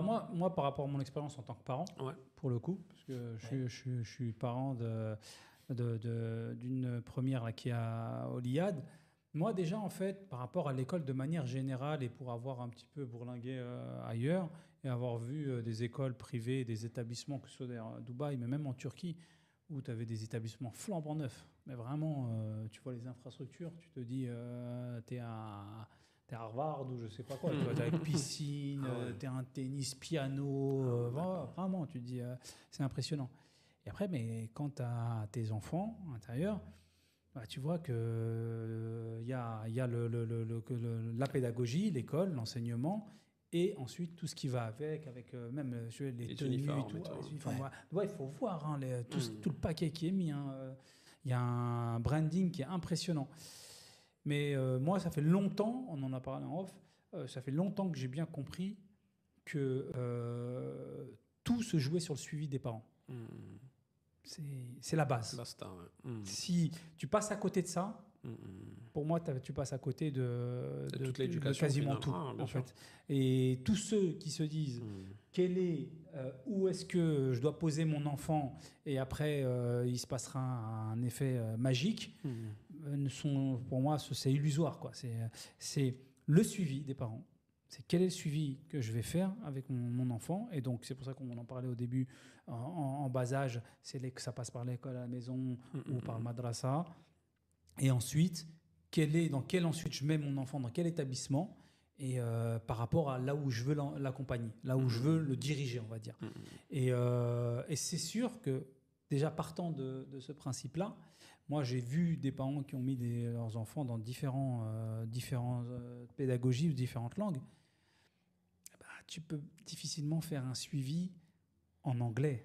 Moi, par rapport à mon expérience en tant que parent, Ouais. pour le coup, parce que je suis parent d'une première là, qui est au Liad. Moi, déjà, en fait, par rapport à l'école de manière générale et pour avoir un petit peu bourlingué ailleurs et avoir vu des écoles privées, des établissements, que ce soit d'ailleurs à Dubaï, mais même en Turquie, où tu avais des établissements flambant neufs. Mais vraiment, tu vois les infrastructures, tu te dis, t'es à Harvard ou je sais pas quoi. Tu vois, t'as une piscine, t'es un tennis, piano. Vraiment, tu te dis, c'est impressionnant. Et après, mais quand tu as tes enfants à l'intérieur, bah, tu vois que il y a la pédagogie, l'école, l'enseignement, et ensuite tout ce qui va avec même les tenues et uniformes tout. et tout. Les uniformes, ouais, il faut voir hein, tout le paquet qui est mis. Hein. Il y a un branding qui est impressionnant. Mais moi, ça fait longtemps, on en a parlé en off, ça fait longtemps que j'ai bien compris que tout se jouait sur le suivi des parents. C'est la base. Basta, ouais. Si tu passes à côté de ça, pour moi, tu passes à côté de toute l'éducation, quasiment finalement. tout, Bien en sûr. fait. Et tous ceux qui se disent où est-ce que je dois poser mon enfant et après il se passera un effet magique, pour moi, c'est illusoire, quoi. C'est le suivi des parents. C'est quel est le suivi que je vais faire avec mon enfant. Et donc, c'est pour ça qu'on en parlait au début, en bas âge, que ça passe par l'école à la maison ou par le madrasa. Et ensuite, dans quel ensuite je mets mon enfant, dans quel établissement, et par rapport à là où je veux l'accompagner, là où je veux le diriger, on va dire. Et c'est sûr que, déjà partant de ce principe-là, moi, j'ai vu des parents qui ont mis leurs enfants dans différentes pédagogies ou différentes langues. Bah, tu peux difficilement faire un suivi en anglais.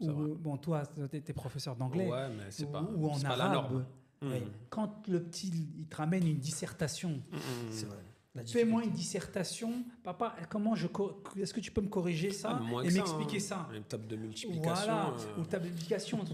Bon, toi, tu es professeur d'anglais. Ouais, mais c'est pas, ou en c'est pas arabe. la norme. Ouais. Quand le petit, il te ramène une dissertation, C'est vrai. fais-moi une dissertation. Papa, est-ce que tu peux me corriger ça et m'expliquer ça? Une table de multiplication. Voilà, ou table de multiplication.